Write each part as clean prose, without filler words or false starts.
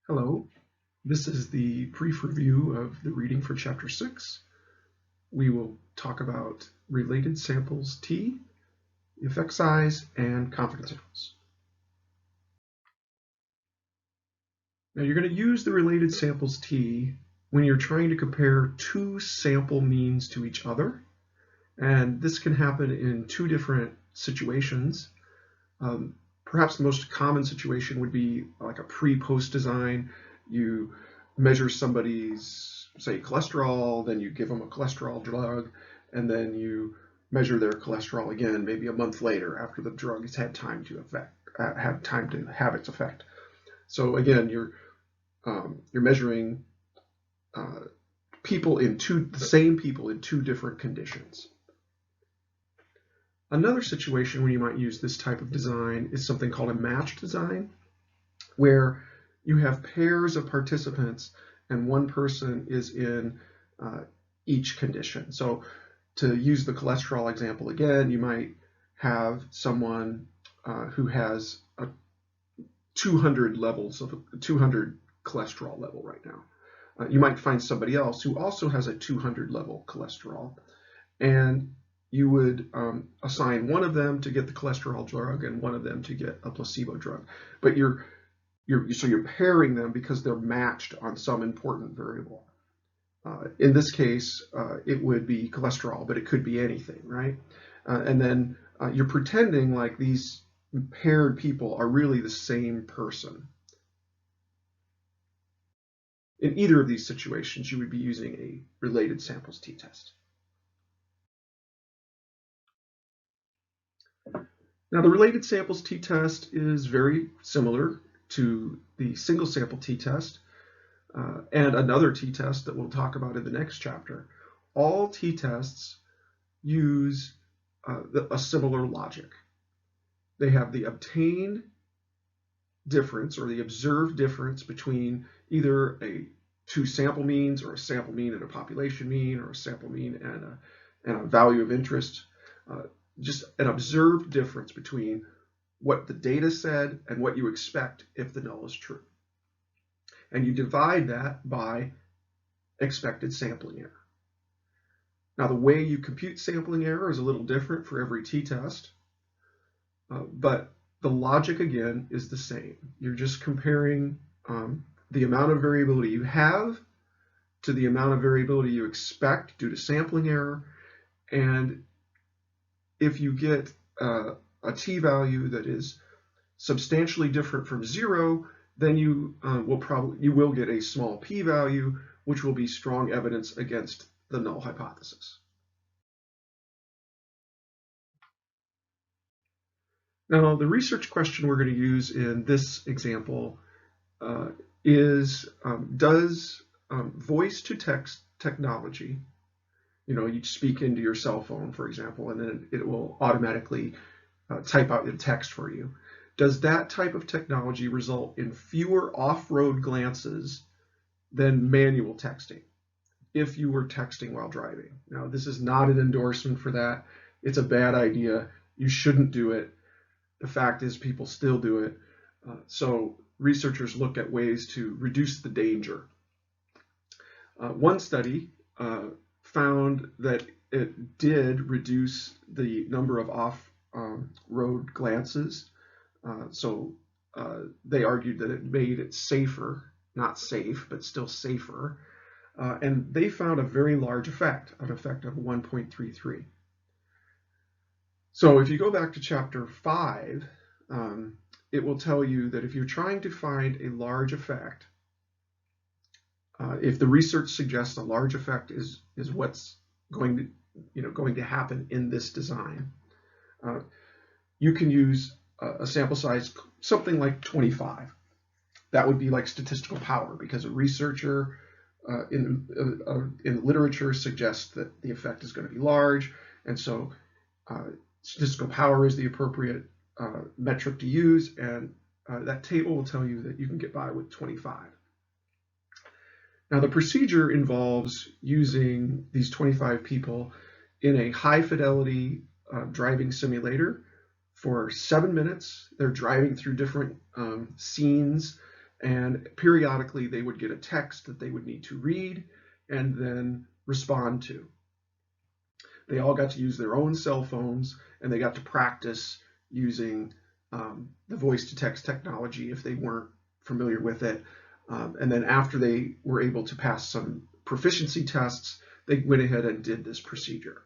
Hello, this is the brief review of the reading for Chapter 6. We will talk about related samples T, effect size, and confidence intervals. Now you're going to use the related samples T when you're trying to compare two sample means to each other. And this can happen in two different situations. Perhaps the most common situation would be like a pre-post design. You measure somebody's, say, cholesterol, then you give them a cholesterol drug, and then you measure their cholesterol again, maybe a month later after the drug has had time to have its effect. So again, you're measuring the same people in two different conditions. Another situation where you might use this type of design is something called a matched design, where you have pairs of participants and one person is in each condition. So to use the cholesterol example again, you might have someone who has a 200 cholesterol level right now. You might find somebody else who also has a 200 level cholesterol, and you would assign one of them to get the cholesterol drug and one of them to get a placebo drug. But you're pairing them because they're matched on some important variable. In this case, it would be cholesterol, but it could be anything, right? And then you're pretending like these paired people are really the same person. In either of these situations, you would be using a related samples t-test. Now, the related samples t-test is very similar to the single sample t-test and another t-test that we'll talk about in the next chapter. All t-tests use a similar logic. They have the obtained difference or the observed difference between either two sample means or a sample mean and a population mean or a sample mean and a value of interest. Just an observed difference between what the data said and what you expect if the null is true. And you divide that by expected sampling error. Now, the way you compute sampling error is a little different for every t-test, but the logic, again, is the same. You're just comparing the amount of variability you have to the amount of variability you expect due to sampling error. And if you get a t-value that is substantially different from 0, then you will get a small p-value, which will be strong evidence against the null hypothesis. Now, the research question we're going to use in this example is, does voice-to-text technology, you speak into your cell phone, for example, and then it will automatically type out the text for you. Does that type of technology result in fewer off-road glances than manual texting if you were texting while driving? Now, this is not an endorsement for that. It's a bad idea. You shouldn't do it. The fact is people still do it. So researchers look at ways to reduce the danger. One study found that it did reduce the number of off-road glances. So they argued that it made it safer, not safe, but still safer. And they found a very large effect, an effect of 1.33. So if you go back to chapter 5, it will tell you that if you're trying to find a large effect, if the research suggests a large effect is what's going to happen in this design, you can use a sample size something like 25. That would be like statistical power, because a researcher in literature suggests that the effect is going to be large, and so statistical power is the appropriate metric to use, and that table will tell you that you can get by with 25. Now, the procedure involves using these 25 people in a high-fidelity driving simulator for 7 minutes. They're driving through different scenes and periodically they would get a text that they would need to read and then respond to. They all got to use their own cell phones, and they got to practice using the voice-to-text technology if they weren't familiar with it. And then after they were able to pass some proficiency tests, they went ahead and did this procedure.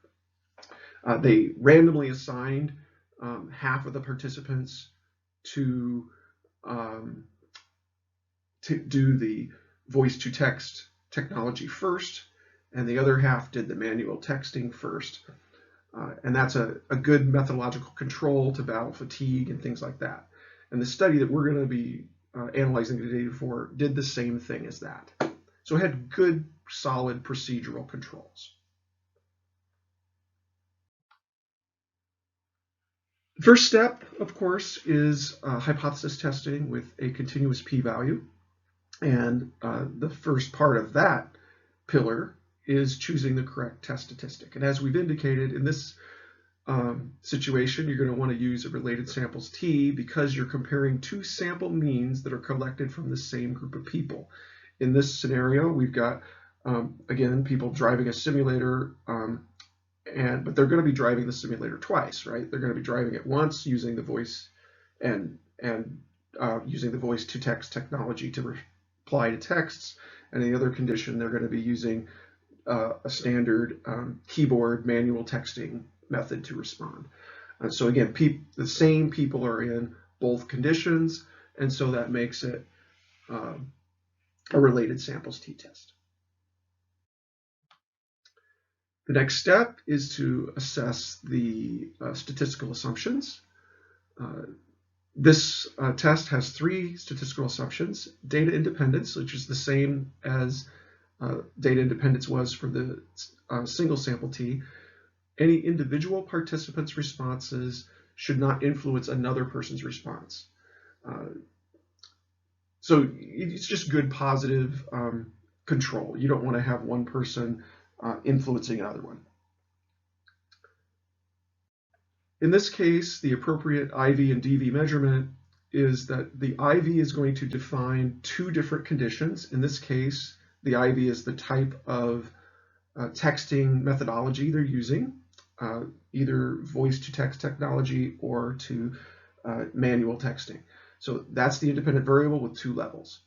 They randomly assigned half of the participants to do the voice-to-text technology first, and the other half did the manual texting first. And that's a good methodological control to battle fatigue and things like that. And the study that we're going to be analyzing the data for did the same thing as that. So it had good, solid procedural controls. First step, of course, is hypothesis testing with a continuous p-value. And the first part of that pillar is choosing the correct test statistic. And as we've indicated, in this situation, you're going to want to use a related samples t because you're comparing two sample means that are collected from the same group of people. In this scenario, we've got, again, people driving a simulator, but they're going to be driving the simulator twice, right? They're going to be driving it once using the voice and using the voice-to-text technology to reply to texts, and in the other condition, they're going to be using a standard keyboard manual texting method to respond. So again, the same people are in both conditions, and so that makes it a related samples t-test. The next step is to assess the statistical assumptions. This test has three statistical assumptions: data independence, which is the same as data independence was for the single sample t. Any individual participant's responses should not influence another person's response. So it's just good positive control. You don't want to have one person influencing another one. In this case, the appropriate IV and DV measurement is that the IV is going to define two different conditions. In this case, the IV is the type of texting methodology they're using, either voice-to-text technology or to manual texting. So that's the independent variable with two levels.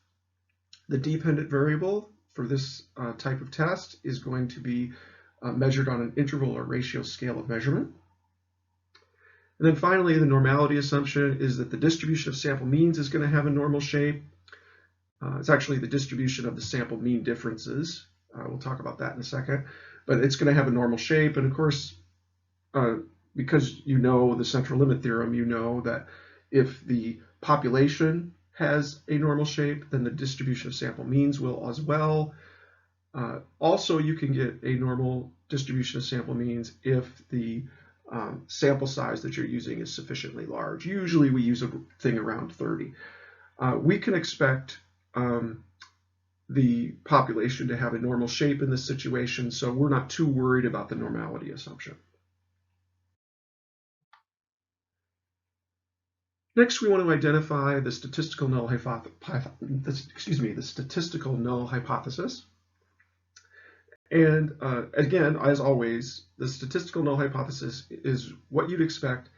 The dependent variable for this type of test is going to be measured on an interval or ratio scale of measurement. And then finally, the normality assumption is that the distribution of sample means is going to have a normal shape. It's actually the distribution of the sample mean differences. We'll talk about that in a second. But it's going to have a normal shape. And of course, because you know the central limit theorem, you know that if the population has a normal shape, then the distribution of sample means will as well. Also, you can get a normal distribution of sample means if the sample size that you're using is sufficiently large. Usually we use a thing around 30. We can expect the population to have a normal shape in this situation, so we're not too worried about the normality assumption. Next, we want to identify the statistical null hypothesis. And again, as always, the statistical null hypothesis is what you'd expect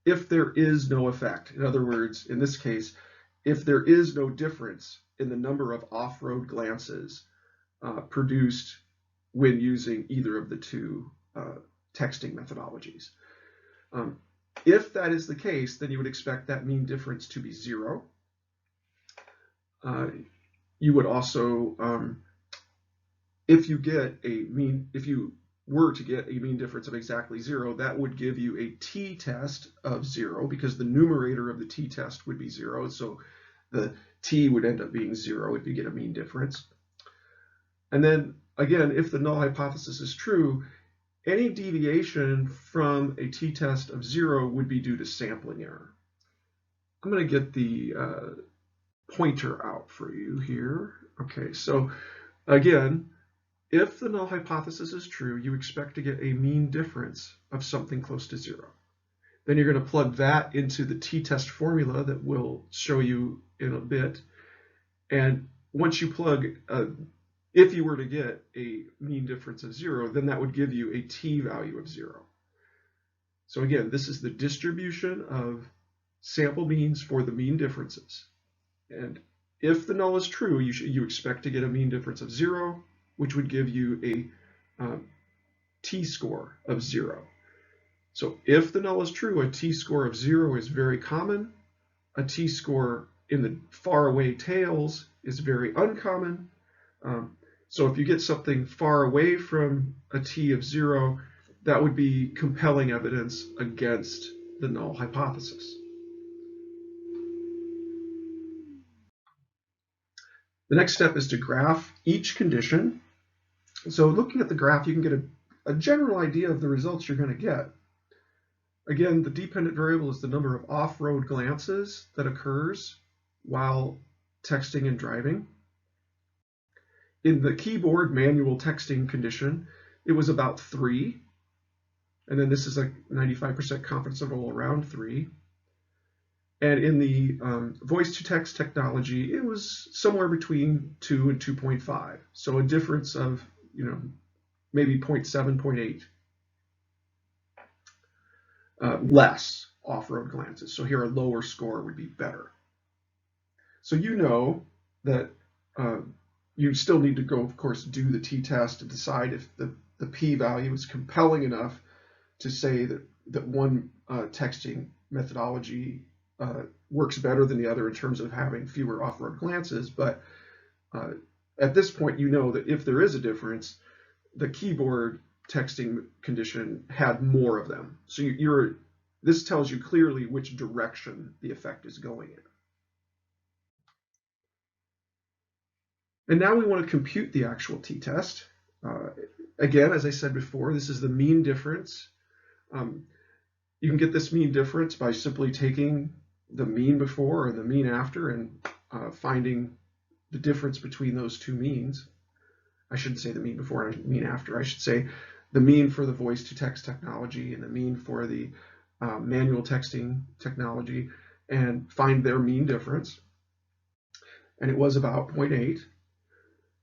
if there is no effect. In other words, in this case, if there is no difference in the number of off-road glances produced when using either of the two texting methodologies. If that is the case, then you would expect that mean difference to be 0. You would also, if you were to get a mean difference of exactly 0, that would give you a t-test of 0 because the numerator of the t-test would be 0. So the t would end up being 0 if you get a mean difference. And then again, if the null hypothesis is true, any deviation from a t-test of 0 would be due to sampling error. I'm going to get the pointer out for you here. Okay, so again, if the null hypothesis is true, you expect to get a mean difference of something close to 0. Then you're going to plug that into the t-test formula that we'll show you in a bit. And once you plug, if you were to get a mean difference of 0, then that would give you a t value of 0. So again, this is the distribution of sample means for the mean differences. And if the null is true, you expect to get a mean difference of 0, which would give you a t-score of 0. So if the null is true, a t-score of 0 is very common. A t-score in the faraway tails is very uncommon. So if you get something far away from a t of 0, that would be compelling evidence against the null hypothesis. The next step is to graph each condition. So looking at the graph, you can get a general idea of the results you're going to get. Again, the dependent variable is the number of off-road glances that occurs while texting and driving. In the keyboard manual texting condition, it was about 3. And then this is a 95% confidence interval around 3. And in the voice-to-text technology, it was somewhere between 2 and 2.5. So a difference of, maybe 0.7, 0.8. Less off-road glances. So here a lower score would be better. So you know that you still need to go, of course, do the t-test to decide if the p-value is compelling enough to say that one texting methodology works better than the other in terms of having fewer off-road glances. But at this point, you know that if there is a difference, the keyboard texting condition had more of them. So this tells you clearly which direction the effect is going in. And now we want to compute the actual t-test. Again, as I said before, this is the mean difference. You can get this mean difference by simply taking the mean before and the mean after and finding the difference between those two means. I shouldn't say the mean before and the mean after. I should say the mean for the voice-to-text technology and the mean for the manual texting technology, and find their mean difference. And it was about 0.8.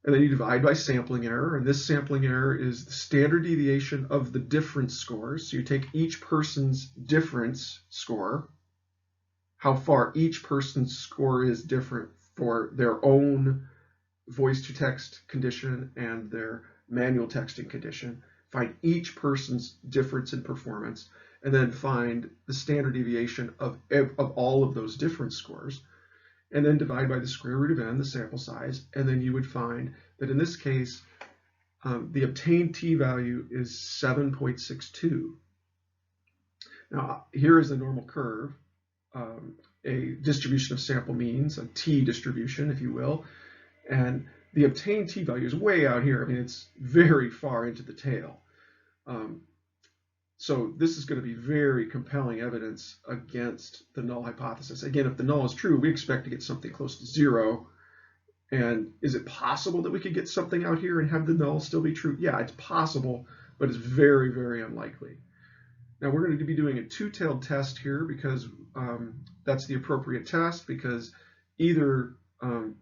And then you divide by sampling error, and this sampling error is the standard deviation of the difference scores. So you take each person's difference score, how far each person's score is different for their own voice-to-text condition and their manual texting condition, find each person's difference in performance, and then find the standard deviation of all of those difference scores, and then divide by the square root of n, the sample size, and then you would find that in this case, the obtained t-value is 7.62. Now, here is the normal curve, a distribution of sample means, a t-distribution, if you will, and the obtained t-value is way out here. I mean, it's very far into the tail. So this is going to be very compelling evidence against the null hypothesis. Again, if the null is true, we expect to get something close to 0. And is it possible that we could get something out here and have the null still be true? Yeah, it's possible, but it's very, very unlikely. Now we're going to be doing a two-tailed test here because that's the appropriate test, because either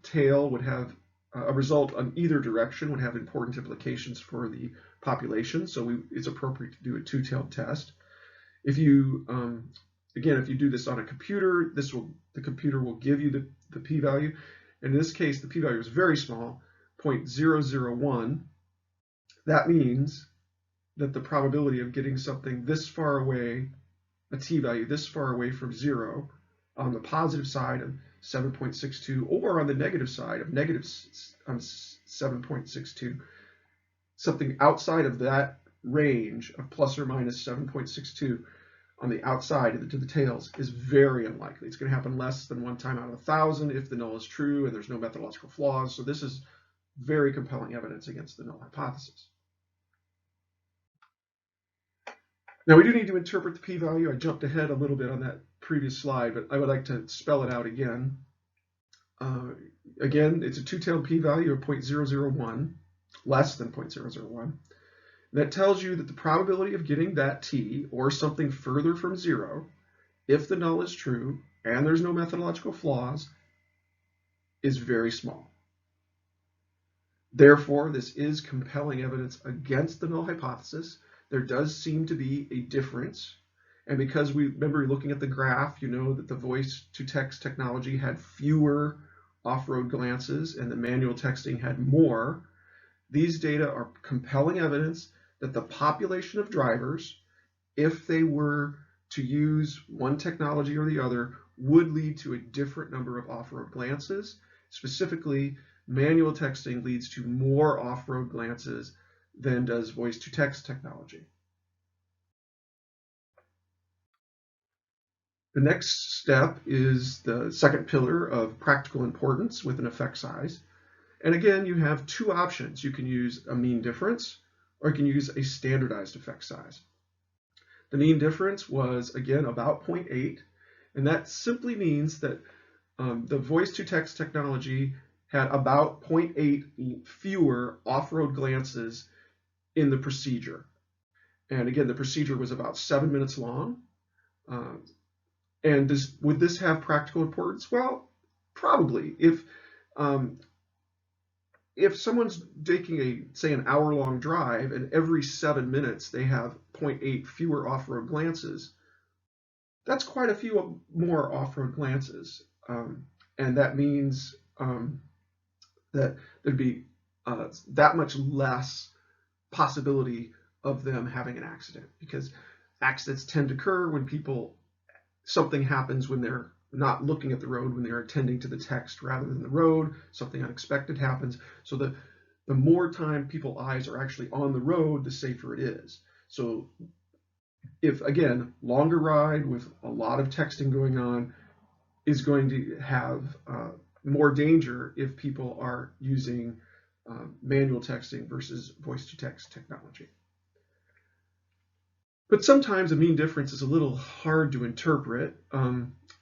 tail would have a result on either direction would have important implications for the population. So it's appropriate to do a two-tailed test. If you, again, if you do this on a computer, the computer will give you the p-value. In this case, the p-value is very small, 0.001. That means that the probability of getting something this far away, a t-value this far away from 0, on the positive side of 7.62, or on the negative side of negative 7.62, something outside of that range of plus or minus 7.62 on the outside to the tails is very unlikely. It's going to happen less than 1 time out of 1,000 if the null is true and there's no methodological flaws. So this is very compelling evidence against the null hypothesis. Now we do need to interpret the p-value. I jumped ahead a little bit on that previous slide, but I would like to spell it out again. Again, it's a two-tailed p-value of 0.001, less than 0.001. That tells you that the probability of getting that t, or something further from 0, if the null is true and there's no methodological flaws, is very small. Therefore, this is compelling evidence against the null hypothesis. There does seem to be a difference. And because we remember looking at the graph, you know that the voice-to-text technology had fewer off-road glances and the manual texting had more. These data are compelling evidence that the population of drivers, if they were to use one technology or the other, would lead to a different number of off-road glances. Specifically, manual texting leads to more off-road glances than does voice-to-text technology. The next step is the second pillar of practical importance with an effect size. And again, you have two options. You can use a mean difference, or you can use a standardized effect size. The mean difference was, again, about 0.8, and that simply means that the voice-to-text technology had about 0.8 fewer off-road glances in the procedure. And again, the procedure was about 7 minutes long. And would this have practical importance? Well, probably. If someone's taking say an hour-long drive and every 7 minutes they have 0.8 fewer off-road glances, that's quite a few more off-road glances. And that means that there'd be that much less possibility of them having an accident, because accidents tend to occur when something happens when they're not looking at the road, when they're attending to the text rather than the road. Something unexpected happens. So the more time people's eyes are actually on the road, the safer it is. So if, again, longer ride with a lot of texting going on is going to have more danger if people are using manual texting versus voice-to-text technology. But sometimes a mean difference is a little hard to interpret.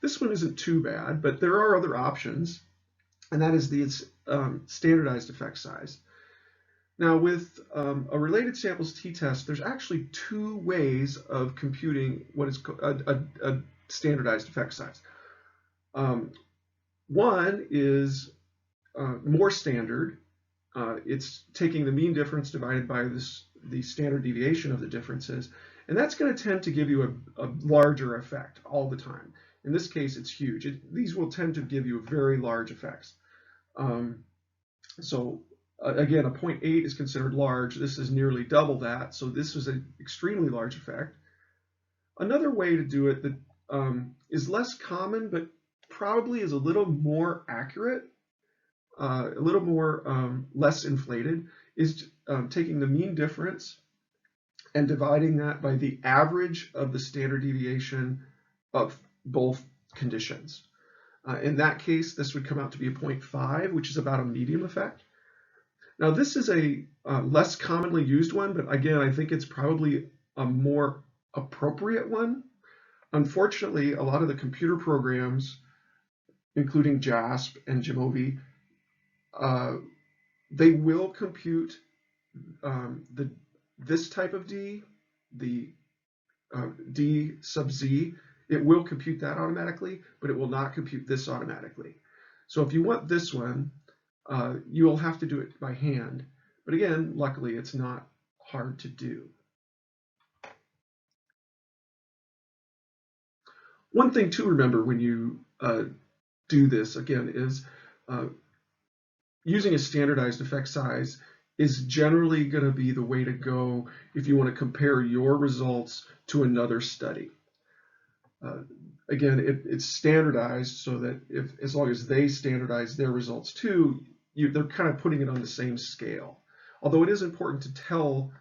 This one isn't too bad, but there are other options, and that is the standardized effect size. Now, with a related samples t-test, there's actually two ways of computing what is a standardized effect size. One is more standard. It's taking the mean difference divided by the standard deviation of the differences, and that's going to tend to give you a larger effect all the time. In this case, it's huge. These will tend to give you very large effects. So again, a 0.8 is considered large. This is nearly double that, so this is an extremely large effect. Another way to do it that is less common, but probably is a little more accurate, a little more less inflated, is taking the mean difference and dividing that by the average of the standard deviation of both conditions. In that case, this would come out to be a 0.5, which is about a medium effect. Now, this is a less commonly used one, but again, I think it's probably a more appropriate one. Unfortunately, a lot of the computer programs, including JASP and Jamovi, they will compute this type of D, the D sub Z. It will compute that automatically, but it will not compute this automatically. So if you want this one, you'll have to do it by hand. But again, luckily, it's not hard to do. One thing to remember when you do this, again, is using a standardized effect size is generally going to be the way to go if you want to compare your results to another study. Again, it's standardized so that as long as they standardize their results too, they're kind of putting it on the same scale. Although it is important to tell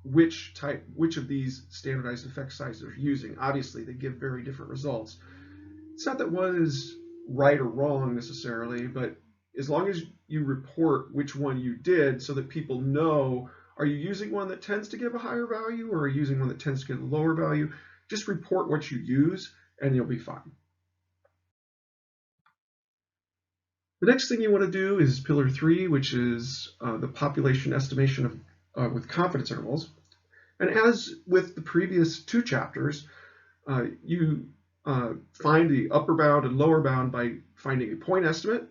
which of these standardized effect sizes are using. Obviously, they give very different results. It's not that one is right or wrong necessarily, but as long as you report which one you did so that people know, are you using one that tends to give a higher value or are you using one that tends to give a lower value? Just report what you use and you'll be fine. The next thing you want to do is pillar 3, which is the population estimation with confidence intervals. And as with the previous 2 chapters, you find the upper bound and lower bound by finding a point estimate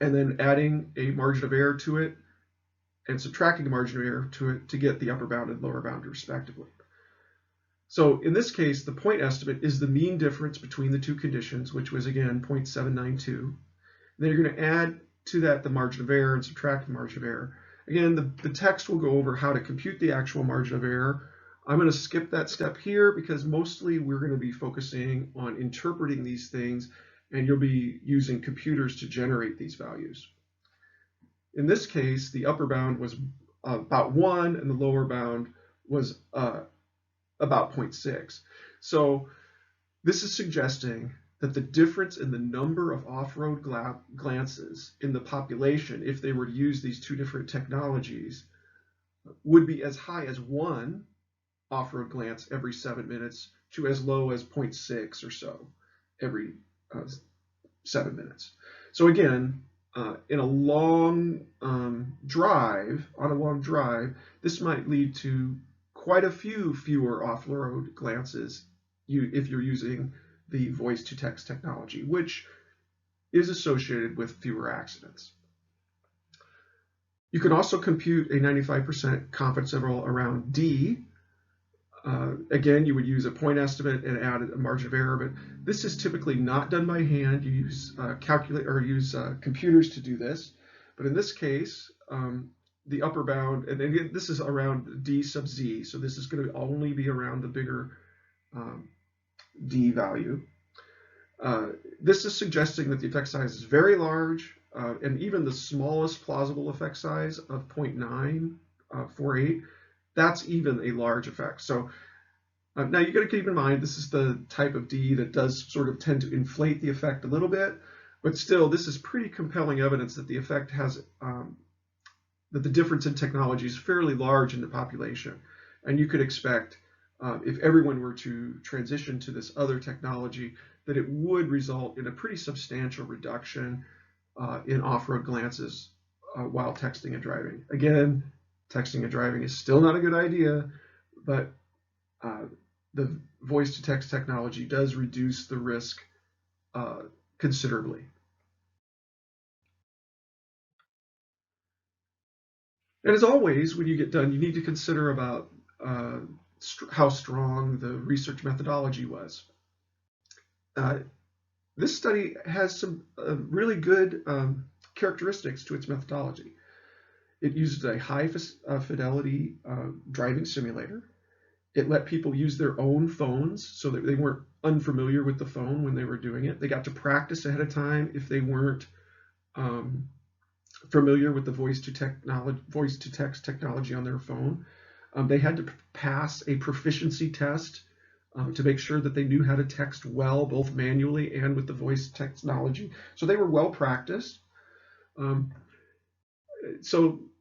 and then adding a margin of error to it and subtracting a margin of error to it to get the upper bound and lower bound respectively. So in this case, the point estimate is the mean difference between the two conditions, which was again 0.792. Then you're going to add to that the margin of error and subtract the margin of error. Again, the text will go over how to compute the actual margin of error. I'm going to skip that step here because mostly we're going to be focusing on interpreting these things, and you'll be using computers to generate these values. In this case, the upper bound was about 1 and the lower bound was about 0.6. So this is suggesting that the difference in the number of off-road glances in the population, if they were to use these two different technologies, would be as high as 1 off-road glance every 7 minutes to as low as 0.6 or so every 7 minutes. So again, in a long drive, this might lead to quite a few fewer off-road glances if you're using the voice-to-text technology, which is associated with fewer accidents. You can also compute a 95% confidence interval around D. Again, you would use a point estimate and add a margin of error, but this is typically not done by hand. You use computers to do this. But in this case, the upper bound, and again, this is around D sub Z, so this is going to only be around the bigger D value. This is suggesting that the effect size is very large, and even the smallest plausible effect size of 0.948, that's even a large effect. So now you got to keep in mind this is the type of D that does sort of tend to inflate the effect a little bit, but still this is pretty compelling evidence that the effect has that the difference in technology is fairly large in the population, and you could expect if everyone were to transition to this other technology that it would result in a pretty substantial reduction in off-road glances while texting and driving. Again, texting and driving is still not a good idea, but the voice-to-text technology does reduce the risk considerably. And as always, when you get done, you need to consider about how strong the research methodology was. This study has some really good characteristics to its methodology. It used a high fidelity driving simulator. It let people use their own phones so that they weren't unfamiliar with the phone when they were doing it. They got to practice ahead of time if they weren't familiar with the voice-to-text technology on their phone. They had to pass a proficiency test to make sure that they knew how to text well, both manually and with the voice technology. So they were well practiced. And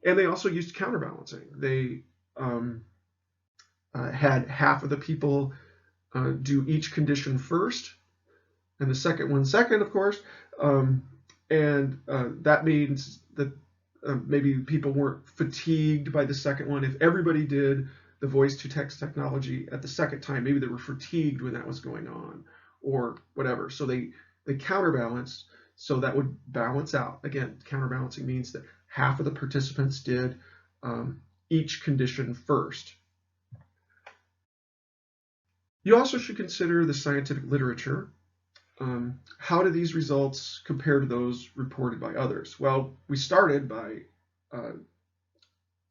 they also used counterbalancing. They had half of the people do each condition first, and the second one second, of course. That means that maybe people weren't fatigued by the second one. If everybody did the voice-to-text technology at the second time, maybe they were fatigued when that was going on, or whatever. So they counterbalanced, so that would balance out. Again, counterbalancing means that half of the participants did each condition first. You also should consider the scientific literature. How do these results compare to those reported by others? Well, we started by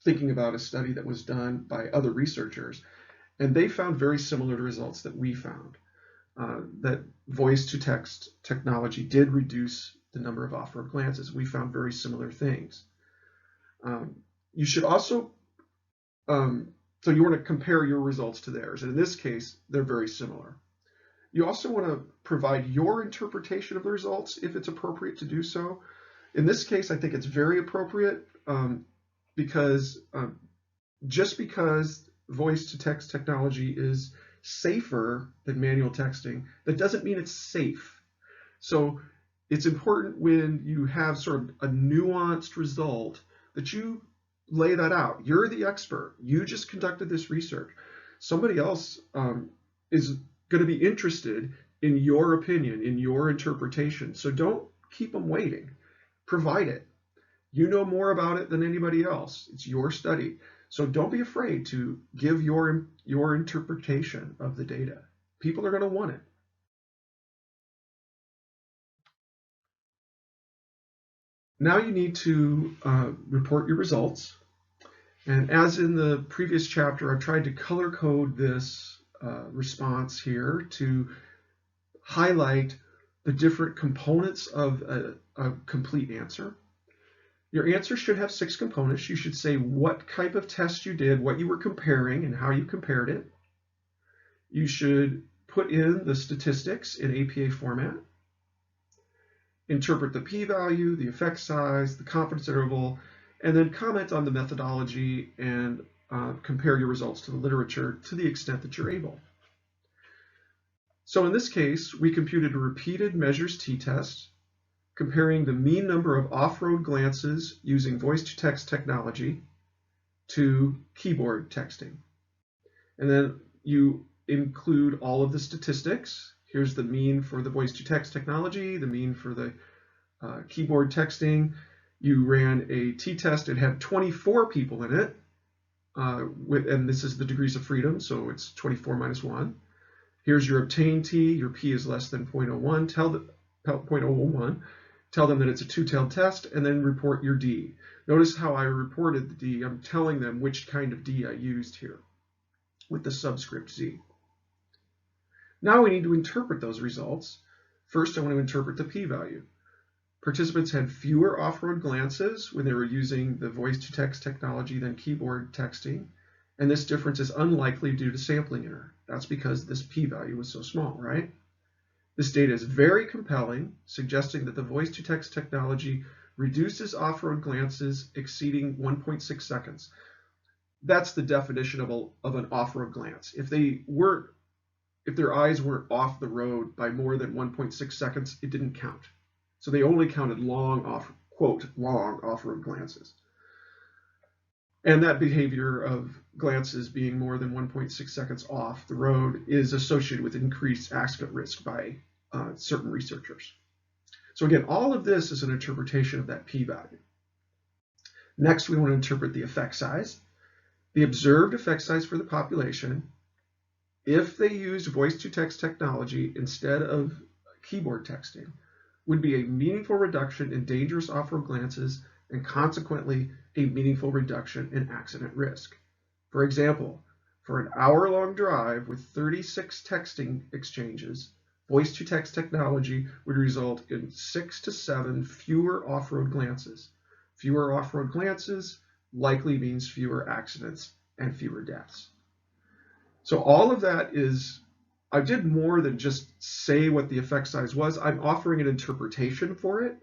thinking about a study that was done by other researchers, and they found very similar to results that we found, that voice-to-text technology did reduce the number of off-road glances. We found very similar things. You should also, so you want to compare your results to theirs, and in this case, they're very similar. You also want to provide your interpretation of the results if it's appropriate to do so. In this case, I think it's very appropriate because just because voice-to-text technology is safer than manual texting, that doesn't mean it's safe. So it's important when you have sort of a nuanced result that you lay that out. You're the expert. You just conducted this research. Somebody else is going to be interested in your opinion, in your interpretation. So don't keep them waiting. provide it. You know more about it than anybody else. It's your study. So don't be afraid to give your interpretation of the data. People are going to want it. Now you need to report your results. And as in the previous chapter, I tried to color code this response here to highlight the different components of a complete answer. Your answer should have 6 components. You should say what type of test you did, what you were comparing, and how you compared it. You should put in the statistics in APA format, interpret the p-value, the effect size, the confidence interval, and then comment on the methodology and compare your results to the literature to the extent that you're able. So in this case, we computed a repeated measures t-test comparing the mean number of off-road glances using voice-to-text technology to keyboard texting. And then you include all of the statistics. Here's the mean for the voice-to-text technology, the mean for the keyboard texting. You ran a t-test. It had 24 people in it, and this is the degrees of freedom, so it's 24 minus 1. Here's your obtained t. Your p is less than 0.01. 0.001. Tell them that it's a two-tailed test, and then report your d. Notice how I reported the d. I'm telling them which kind of d I used here with the subscript z. Now we need to interpret those results. First, I want to interpret the p-value. Participants had fewer off-road glances when they were using the voice-to-text technology than keyboard texting, and this difference is unlikely due to sampling error. That's because this p-value was so small, right? This data is very compelling, suggesting that the voice-to-text technology reduces off-road glances exceeding 1.6 seconds. That's the definition of an off-road glance. If their eyes weren't off the road by more than 1.6 seconds, it didn't count. So they only counted long off-road glances. And that behavior of glances being more than 1.6 seconds off the road is associated with increased accident risk by certain researchers. So again, all of this is an interpretation of that p-value. Next, we want to interpret the effect size. The observed effect size for the population, if they used voice-to-text technology instead of keyboard texting, would be a meaningful reduction in dangerous off-road glances and consequently a meaningful reduction in accident risk. For example, for an hour-long drive with 36 texting exchanges, voice-to-text technology would result in 6 to 7 fewer off-road glances. Fewer off-road glances likely means fewer accidents and fewer deaths. So all of that is, I did more than just say what the effect size was. I'm offering an interpretation for it.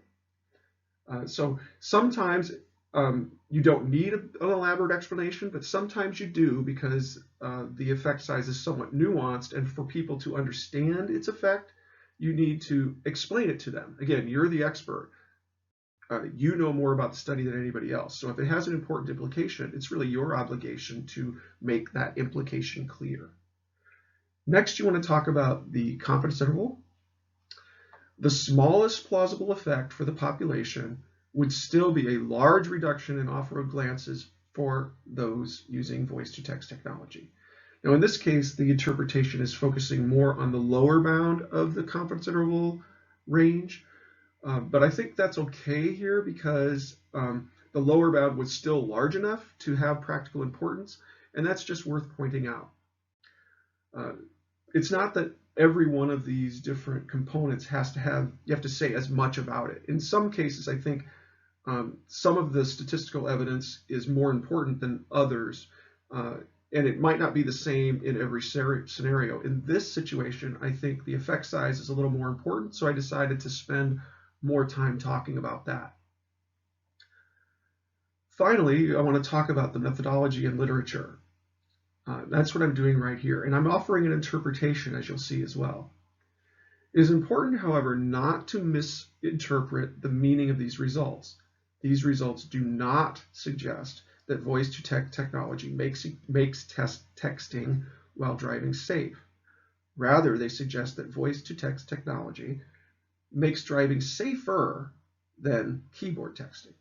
So sometimes you don't need an elaborate explanation, but sometimes you do because the effect size is somewhat nuanced, and for people to understand its effect, you need to explain it to them. Again, you're the expert. You know more about the study than anybody else. So if it has an important implication, it's really your obligation to make that implication clear. Next, you want to talk about the confidence interval. The smallest plausible effect for the population would still be a large reduction in off-road glances for those using voice-to-text technology. Now, in this case, the interpretation is focusing more on the lower bound of the confidence interval range, but I think that's okay here because the lower bound was still large enough to have practical importance, and that's just worth pointing out. It's not that every one of these different components has to have, you have to say as much about it. In some cases, I think some of the statistical evidence is more important than others, and it might not be the same in every scenario. In this situation, I think the effect size is a little more important, so I decided to spend more time talking about that. Finally, I want to talk about the methodology and literature. That's what I'm doing right here, and I'm offering an interpretation, as you'll see as well. It is important, however, not to misinterpret the meaning of these results. These results do not suggest that voice-to-text technology makes texting while driving safe. Rather, they suggest that voice-to-text technology makes driving safer than keyboard texting.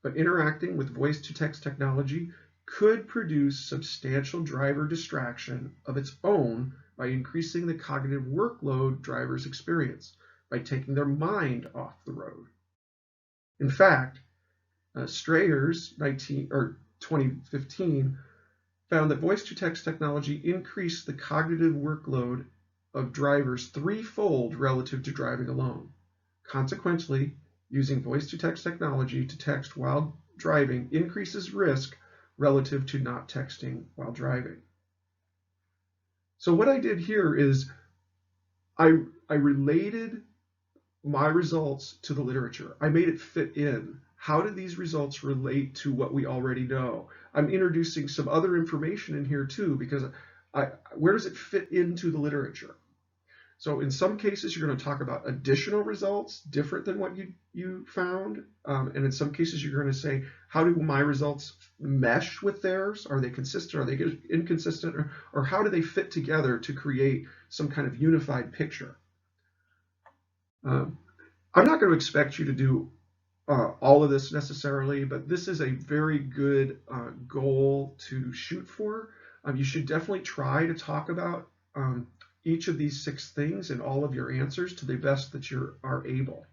But interacting with voice-to-text technology could produce substantial driver distraction of its own by increasing the cognitive workload drivers experience, by taking their mind off the road. In fact, Strayer's 2015 found that voice-to-text technology increased the cognitive workload of drivers threefold relative to driving alone. Consequently, using voice-to-text technology to text while driving increases risk relative to not texting while driving. So what I did here is I related my results to the literature. I made it fit in. How do these results relate to what we already know? I'm introducing some other information in here too, because where does it fit into the literature? So in some cases, you're going to talk about additional results different than what you found. And in some cases, you're going to say, how do my results mesh with theirs? Are they consistent? Are they inconsistent? Or how do they fit together to create some kind of unified picture? I'm not going to expect you to do all of this necessarily, but this is a very good goal to shoot for. You should definitely try to talk about each of these 6 things in all of your answers to the best that you are able.